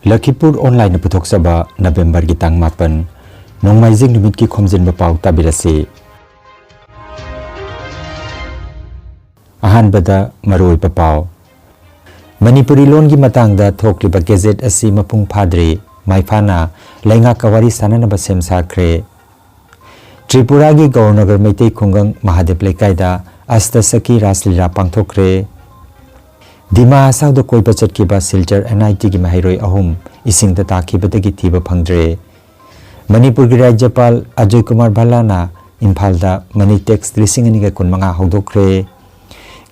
Lakhipur Online Putoksaba November Gitang Mapan Nongmaizing Numit ki Khomjinba Pao tabirasi Ahanbada Maroi Pao Manipuri Lon gi matangda thokliba gazette asi mapung phadri maifana lainga kawari sananaba semsa khre Tripura gi Gaurnagar Meitei Khungang Mahadev Lekaida Asta Saki Raslila pangthokre Dima Asawda koiba chatkiba Silchar NIT gi mahairoi ahum ising da takibadagi thiba phangdre Manipur gi Rajyapal Ajay Kumar Bhalana Imphalda Manitex 2015 hawdokre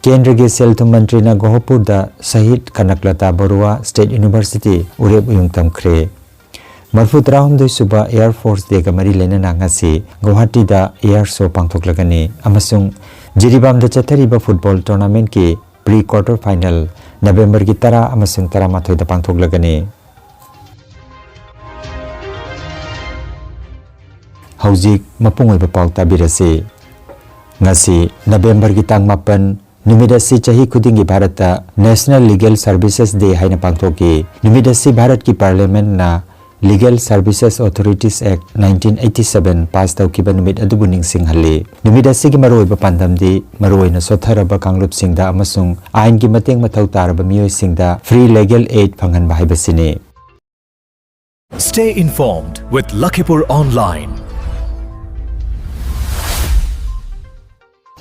Kendra gi Selthum Mantri na Gohapur da Sahid Kanaklata Barua State University ureb uyung tamkhre Marfu 32 suba Air Force Day ga mari lenana ngasi Guwahati da Air Show pangthoklagani amasung Jiribam da chathariba football tournament ki pre-quarter final November ki 10 amasung 13 da pangthoklagani Haujik mapung oiba pau tabirasi ngasi November ki tang 8 numidasi chahi khudingi Bharata National Legal Services Day haina pangthoki numidasi Bharat ki parliament na Legal Services Authorities Act 1987 pass taukiba numit adubu ningsing hali numidasi gi maroi ba pandamdi maroi na sotharaba kanglop singda amasung ain gi mateng mathau taraba miyoi singda free legal aid phangan ba haibasini Stay informed with Lakhipur Online.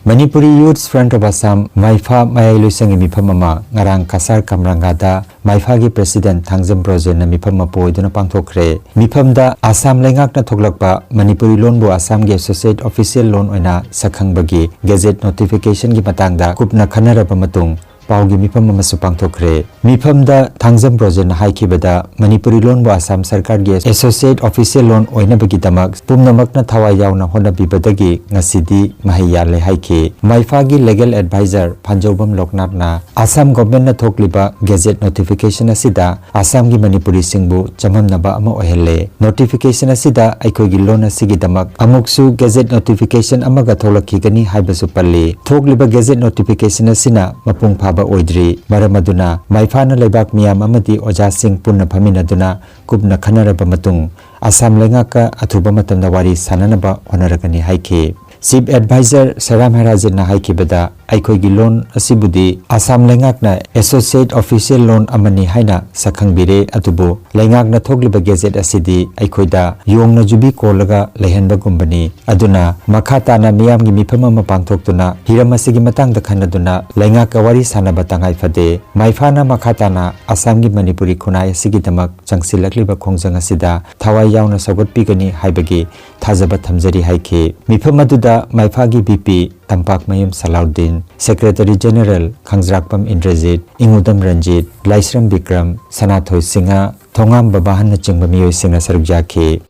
Manipuri Youth Front of Assam Maifa Mayailusangi Mipamama Ngarang Kasar Kamrangada Maifa gi President Thangjam Projen na Mipama poiduna pangthokre Mipamda Assam lengak na thoklakpa Manipuri loan bu Assam gi Associate Official Loan oina sakhangbagi Gazette Notification gi matangda kupna khanaraba matung Paugi Mipam amasu pangthokre Mipamda Thangjam Projen na haikibada Manipuri loan bu Assam Sarkar gi Associate Official Loan oina bagi damak pumnamak na thawai yauna honabibadagi ngasidi mahiya le haiki Maifa gi legal advisor Phanjobam Loknath na Assam government na thokliba Gazette Notification asida Assam gi Manipuri singbu chamamnaba ama ohelle Notification asida aikoi gi loan asigi damak amuksu Gazette Notification amaga tholakhi gani haibasu palli thokliba Gazette Notification asina mapung ba oidri maramaduna maifana lebak miyam amadi oja sing punna phaminaduna kupna khanaraba matung Assam lengaka athuba matamda wari sananaba honaragani haike Chief Advisor Saram Harajan na haikibada aikoi gi loan asibudi Assam lengak na Associate Official Loan amani haina sakhangbire atubu lengak na thokliba Gazette asidi aikoida yongna jubi kolaga lehenba gumbani aduna makhata na miyam gi mifama mapangthoktuna hiramasigi matangda khanaduna lengak wari sanaba tangai fade maifana makhata na Assam gi Manipuri khunai asigi damak changsilakliba khongjang asida thawai yauna sagot pigani haibagi thajaba thamjari haike mifama duda Maifa gi BP Tampak Mayum Salaudin Secretary General Khangjrakpam Indrajit Ingudam Ranjit Laisram Bikram Sanathoi Singha Thongam Babahan na chingba miyoi singna sarukjaki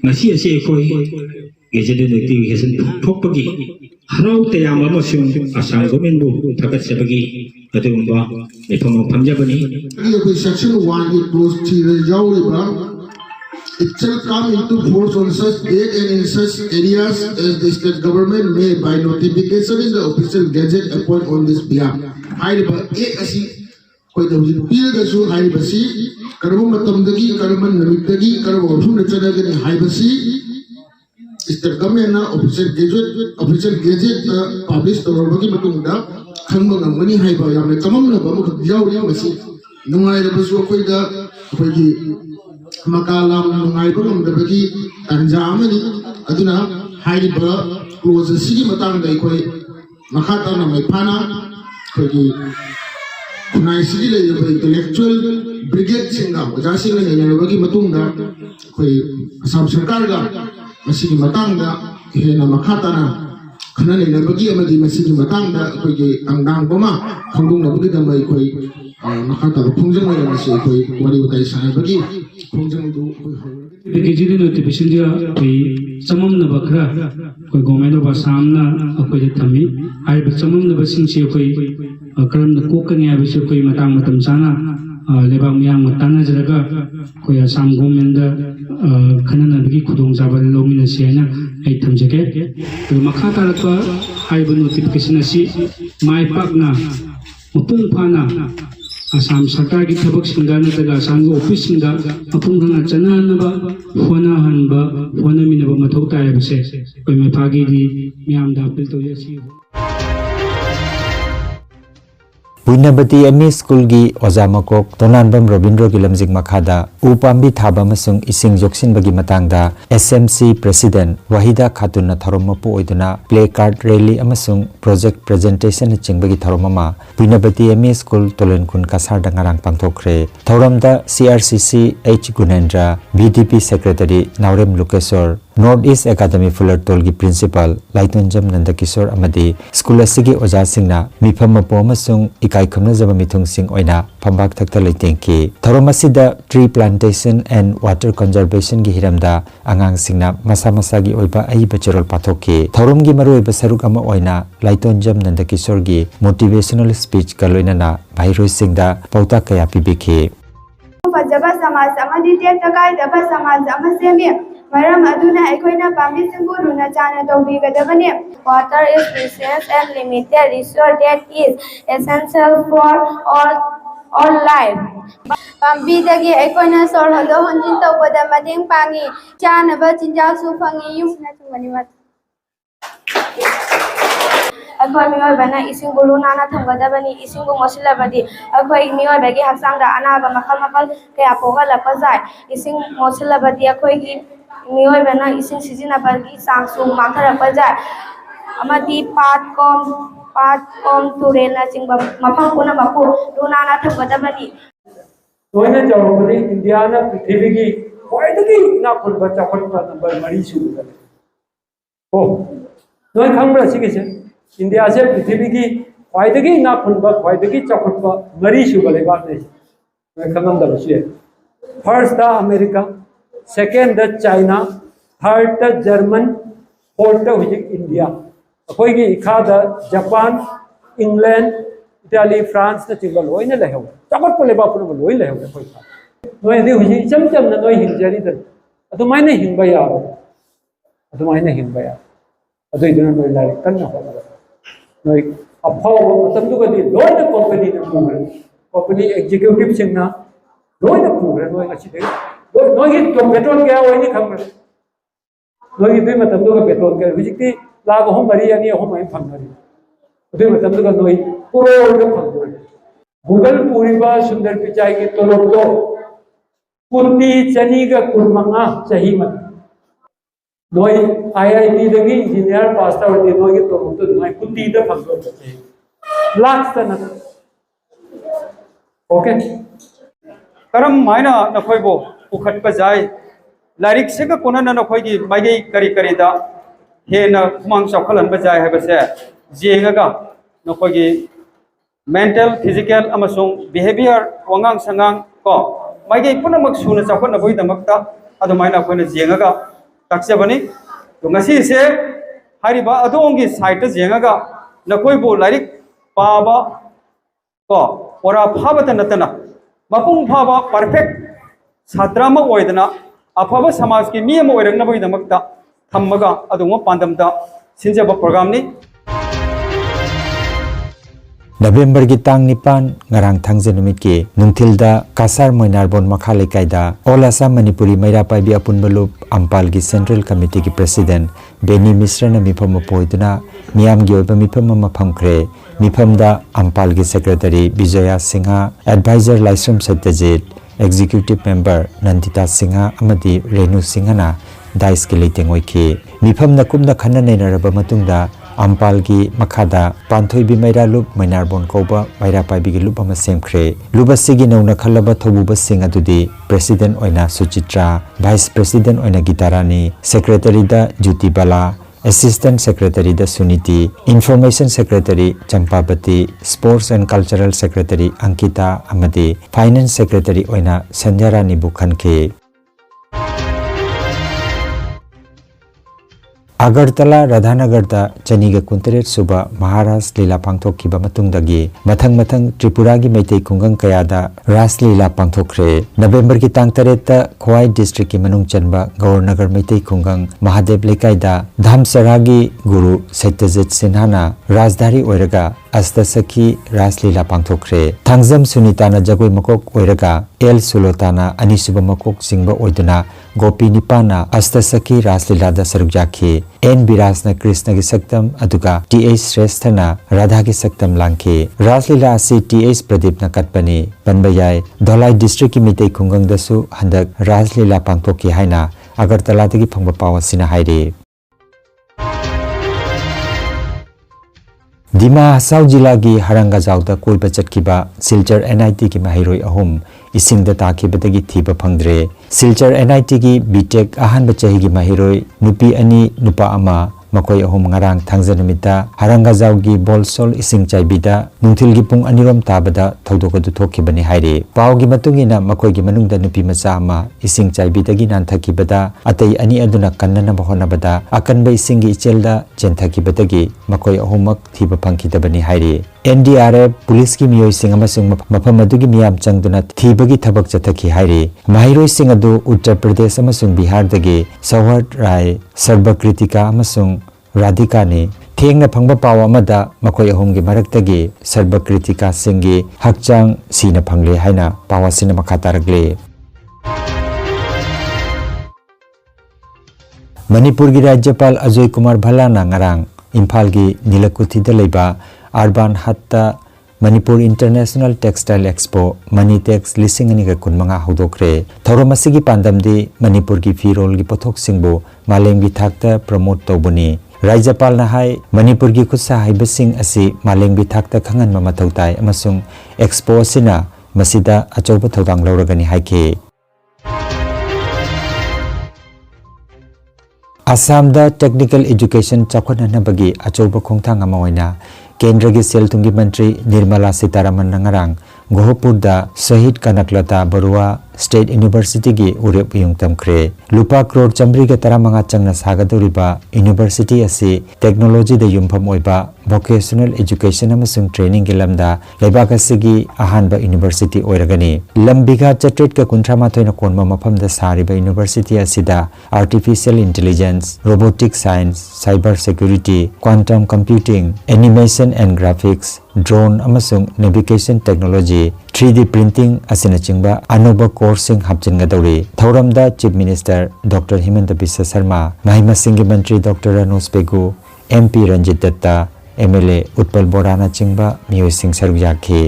ngasi ase khoi gazette notification thokpagi harau tayam amasung Assam government bu thagat sabagi atumba efam phamjabani section 1 gi close to yauriba It shall come into force on such date and in such areas as the state government may by notification in the official gazette appoint on this behalf. Haiba asi koi dawji piraga su haiba si karbo matamdagi karban namitagi karbo ofum nachadagani haiba si state government na official gazette publish torobagi matungda khangba ngani haiba yamne kamamna ba mukh yauri masi nungai rabasu koi da koi makalam nungai bang dabagi tanjamani aduna haiba close sigi matang dai koi makhata na mai phana koi kunai sigi le intellectual brigade singa jasi ne ne bagi matungda koi Assam sarkar ga masigi matang da hena makhata na khana ne bagi amadi masigi matang da koi angdang boma khongdung na bagi da mai koi makhata phungjang mai na se koi wari utai sai bagi Gazette notification dia koi samam na bakra koi government of Assam na koi thami ai ba samam na basing se koi karam na kokani ai se koi matang matam sana lebang miyang matana jaraga koi Assam government da khanana bagi khudong jabal lomina se na ai thamjage to makha tarakwa ai ba notification asi mai pak na mapung phana Assam Sarkar की थबक सिंगा नतगा Assam की office सिंगा अपुम रंगा चनानबा होना हनबा होना मिनबा मथौ ताय बसे कोई में पागी दी मियाम दा अपील तो यसी Buinabati ME School gi Oja Makok Tonanbam Robindro gi lamjing makhada upambi thaba masung ising joksin bagi matangda SMC President Wahida Khatun na tharommapu oiduna play card rally amasung project presentation chingbagi tharomama Buinabati ME School Tolenkun Kasar dangarang pangthokre thoramda CRCC H Gunendra BDP Secretary Naurem Lukesor North East Academy Fuller Tolgi Principal Laitonjam Nandakishore Amadi School asigi Oja Singna mifam mapo amasung ikai khamna jaba mithung sing oina phambak thakta leitengki Thoramasida tree plantation and water conservation gi hiramda angang singna masa masa gi oiba ai bachirol pathoki thorom gi maru oiba saruk ama oina Laitonjam Nandakishore gi motivational speech kaloinana bhairoi singda pauta kaya pibiki Fajaba samaj amadi tek takai daba samaj amasemi Maram aduna ekoina pambi singuru na chana tobi gadabani. Water is precious and limited resource that is essential for all life. Pambi dagi ekoina sor halo honjin to pada mading pangi chana ba chinjal su pangi yung na chungani mat. Akwai mioi bana ising bulu nana thanggadabani ising bu mosilabadi akwai mioi bagi haksang da anaba makal kaya poga lapazai ising mosilabadi akwai gi mioi bana ising sizina bagi sangsung mangtharapajai amadi pat kom turena chingba mafang kuna mapu lunana thanggadabani Toina jawabani India na prithvi ki khwaidagi na khulba chakhatpa number 3 sugada noi khambra sigise India se prithvi ki khwaidagi na khulba khwaidagi chakhatpa 3 sugale ba ne noi khangam da basi first the America second the China third the German fourth the India akoi gi ikha the Japan England Italy France na chingba loina lehaw chapat pole ba pun loi lehaw koi noi di huji cham na noi hinjari da adumaina hinba ya adoi duna noi lai kanna ho noi aphaw matam du gadi loina company na company executive singna loina pura noi achi de noi gi petrol kya hoini khamra noi gi matam du ga petrol kya huji ti lag ho mari ani ho mai phamari adoi matam du ga noi puro ga phamari Google Puriba Sundar Pichai ki tolok do Kunti Chani ga kurmanga chahimat Noi IIT dagi engineer passed out de noi ki tolok do noi kunti da phangdo chahi lakhs ta na okay karam maina na khoi bo ukhat pa jai larik se ka kona na khoi gi mai kari da he na khumang chakhalan ba jai ha ba se jenga ga na khoi gi mental physical amasung behavior wangang sangang ko mai punamak suna chakhan na boi damakta adumaina khoina jenga ga takse bani to ngasi se hariba adongi site jenga ga na khoi bo larik pa ba ko ora phabata natana mapung phaba perfect sadrama oidana afaba samaj ki mi am oirang na boi damakta thammaga adungo pandamda sinjaba program ni November gi tang nipan ngarang thangje numit ki nungthilda kasar moinarbon makhale kaida All Assam Manipuri Maira Paibi apun balup Ampal gi Central Committee ki President Beni Misra na mifam poiduna miyam gi oba mifam ma phamkre mifam da Ampal gi Secretary Vijaya Singha Advisor Laisram Satyajit Executive Member Nandita Singha amadi Renu Singha na dais ki leiting oiki mifam na kumna khana neinaraba matungda Ampal gi makhada panthoi bi maira lup mainarbon koba maira paibi gi lup ama semkhre luba sigi nona khalaba thobu ba sing adudi president oina Suchitra vice president oina Gitarani secretary da Juti Bala assistant secretary da Suniti information secretary Champapati sports and cultural secretary Ankita amadi finance secretary oina Sanjara Bukhanke Agartala Radhanagar da Chaniga Kunteret Suba Maharaj Lila Pangthok kiba matungdagi mathang Tripura gi Meitai Kungang kaya da Ras Lila Pangthokre November ki tang taret da Khwai district ki manung chanba Gaurnagar Meitai Kungang Mahadev Lekai da Dhamsara gi Guru Satyajit Sinha na Rajdhari oiraga अस्तासकी Raslila पांथोखरे Thangjam सुनीताना Jagoi मकोक ओइरगा L सुलोताना अनिसुब मकोक सिंगबा ओइदुना गोपी निपाना अस्तासकी रासलीला दा सरुक Jakhi N बिरासना Krishna की सक्तम अदुगा TH श्रेष्ठना Radha की सक्तम लांखे रासलीला असि TH Pradeep न कटपनी बनबयाय धोलाई district की मिते खुंगंगदसु हंदक रासलीला पांथोकी हाइना अगरतला दगी फंगबा पाव सिना हाइरे दिमा हसाउ जिला की हरंगाजाउदा कोइबा चटकिबा Silchar NIT की महिरोई अहुम इसिंगदा ताकिबदगी थीबा फंगद्रे सिलचर एनआईटी की बीटेक अहानबा चही की महिरोई नुपी अनि नुपा अमा मकोई अहुम ngarang thangjanamita harangajaugi bolsol ising chaibida nungthilgi pung anirom tabada thodokadu thokhibani haire paugi matungina makoigi manungda nupi macha ama ising chaibidagi nanthakibada atei ani aduna kannana bahonabada akanba isingi ichelda chenthakibadagi makoi ahumak thiba phangkidabani haire NDRF police की मियोई सिंग अमसुंग मफम अदुगी मियाम चंगदुना थीबगी थबक चथकी हाइरे माहिरोई सिंग अदु उत्तर प्रदेश अमसुंग बिहार दगे सौहट राय सर्वकृतिका अमसुंग राधिका ने थेंगना फंगबा पाव अमदा मकोई अहुमगी मरक्तगे सर्वकृतिका सिंगी हकचांग सीना फंगले हाइना पावासिना मखा तारगले मणिपुर की राज्यपाल Ajay Kumar भल्लाना ngarang Imphal की नीलकुथिदा लेबा अर्बान हत्ता Manipur international textile expo Manitex लिसिंग अनिगा कुनमंगा हौदोखरे थौरम असिगी पांदमदी मणिपुर की फिरोल की पोथोक सिंगबो मालेंगी थाकता प्रमोट तौबनी राज्यपाल नहाय मणिपुर की खुसा हाइबसिंग असि मालेंगी थाकता खंगन ममथौताय अमसुंग एक्सपो असिना मसिदा अचौब थौदांग लौरगनी हाइखे असम दा टेक्निकल एजुकेशन चाखोननबगी अचौब खोंथांग अमा ओइना केंद्र की सेल थुंगी मंत्री निर्मला सीतारमण नंगरांग गोहपुर दा शहीद कनकलता बरुआ स्टेट यूनिवर्सिटी की उरेप युंग तमख्रे लुपा करोड़ चमरी के तरामंगा चंगना सागदोरिबा यूनिवर्सिटी असि टेक्नोलॉजी दा युमफम ओइबा वोकेशनल एजुकेशन अमसुंग ट्रेनिंग के लमदा लेबाक असिगी अहानबा यूनिवर्सिटी ओइरगनी लंबिगा चट्रेट का कुंथ्रामाथोइना कोनमा मफमदा सारिबा यूनिवर्सिटी असिदा artificial intelligence robotic science cyber security quantum computing animation and graphics drone अमसुंग नेविगेशन टेक्नोलॉजी 3D प्रिंटिंग असिनचिंगबा अनोबा कोर्सिंग हापचिनगदौरी थौरमदा chief minister doctor Himanta Biswa Sarma महिमसिंगी मंत्री doctor Ranoj Pegu MP Ranjit Datta MLA Utpal बोराना चिंगबा मियोसिंग सरुक याखी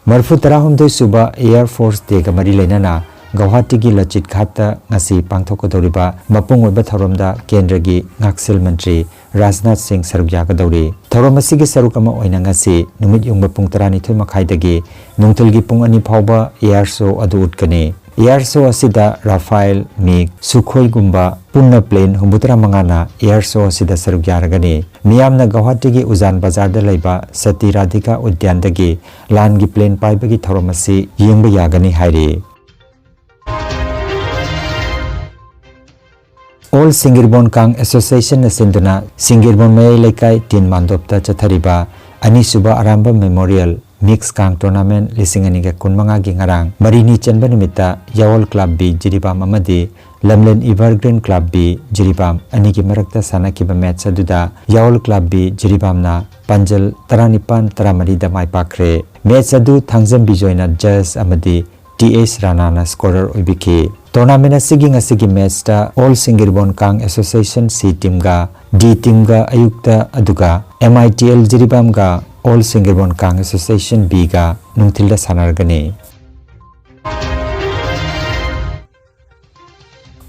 मरफु तराहुमदोई सुबा एयर फोर्स डे का मरी लेनाना गुवाहाटी की लचित घाटा ngasi पांथोकदौरिबा मपुंग ओइबा थौरमदा केंद्र की ngaksil मंत्री राजनाथ सिंह सरुक यागदौरी थौरम असिगी सरुक अमा ओइना ngasi नुमित युंगबा पुंग 12 मखाइदगी नुंगथलगी पुंग 2 फावबा एयर शो अदु उटकने एयर शो असिदा राफेल मिग सुखोई गुंबा पुन्ना प्लेन हुंबुतरा मंगाना एयर शो असिदा सरुक यारगने मियामना गुवाहाटी की उजान बाजार दा लैबा सती राधिका उद्यान दगी लान की प्लेन पाइबगी थौरम असि यंगबा यागने हाइरे All Singirbon Kang Association Sinduna Singirbon May Lekai Tin Mandopta Chathariba Anisuba Aramba Memorial Mix Kang Tournament Lisinganiga Kunmanga Gingarang Marini Chenba Nimita Yawol Club B Jiribam Amadi Lamlen Evergreen Club B Jiribam Aniki Marakta Sanakiba Match Aduda Yawol Club B Jiribamna Panjal Taranipan Taramari da Mai Pakre Match Adu Thangzam Bijoina Jazz Amadi TH Ranana Scorer Ubiki Tournament Siging Asigi Match ta All Singirbon Kang Association C Team ga D Team ga Ayukta Aduga MITL Jiribam ga All Singirbon Kang Association B ga Nungthilda Sanargane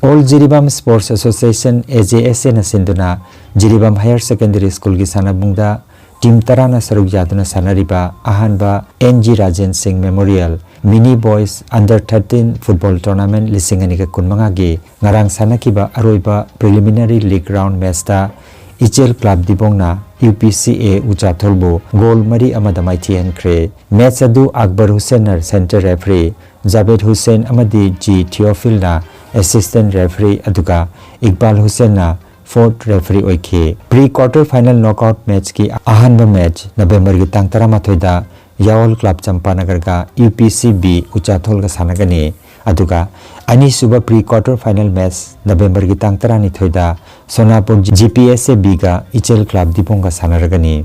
All Jiribam Sports Association AJSA na Sinduna Jiribam Higher Secondary School ki Sanabungda Team Tarana Saruk Yaduna Sanariba Ahanba NG Rajan Singh Memorial Mini Boys Under 13 Football Tournament Lisinganiga Kunmanga gi ngarang sanakiba aroiba preliminary league round match ta Ichel Club Dibongna UPCA Uchatholbo goal mari amada maithian kre match adu Akbar Hussain center referee Javed Hussain amadi G Theophil na assistant referee aduga Iqbal Hussain na fourth referee oike pre quarter final knockout match ki ahanba match November gi tang 13 da Yawol Club Champanagar ga UPCB Uchathol ga sanagani Aduga Anisuba pre-quarter final match November ki tang 12 da Sonapur GPSA Biga Ichel Club Diponga sanaragani.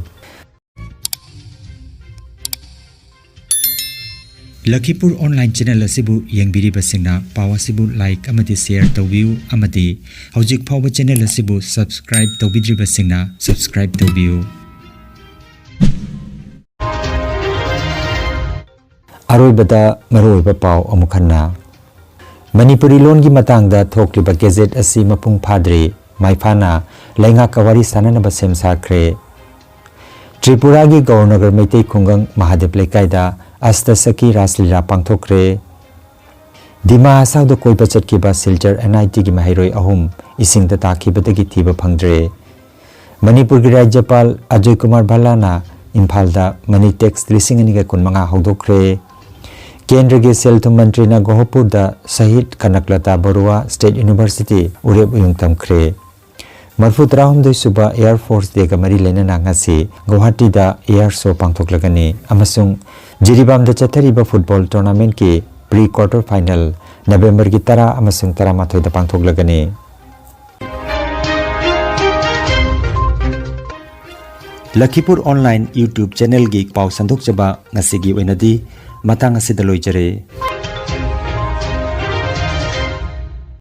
Lakhipur Online Channel asibu yengbiri basingna pawa sibu like amati share tawbiu amati hojik phawa channel asibu subscribe tawbidri basingna subscribe tawbiu. Aroibada maroiba pau amukhanna Manipuri lon gi matangda thokliba gazette asi mapung phadri maifana lainga kawari sanana ba semsa khre. Tripura gi Gaurnagar Meitei Khungang Mahadev Lekaida Asta Saki Raslila Pangthokre. Dima Asauda Koiba Chatkiba Silchar NIT gi Mahiroi Ahum Isingda Takibadagi Thiba Phangdre. Manipur gi Rajyapal Ajay Kumar Bhalana Imphalda Mani Tax Lisingani Kunmanga Hogdokre. Kendra gi Selthum Mantri na Gohapurda Sahid Kanaklata Barua State University Ureb Uyungtam Khre. Marfutra Humdoi Suba Air Force Day Mari Lena Nangasi Guwahati da Air Show Pangthoklagani amasung Jiribam da Chathariba Football Tournament ki pre-quarter final November ki 10 amasung 13 da pangthoklagani. Lakhipur Online YouTube channel gi pau sandok chaba ngasigi oinadi matang asida loijare.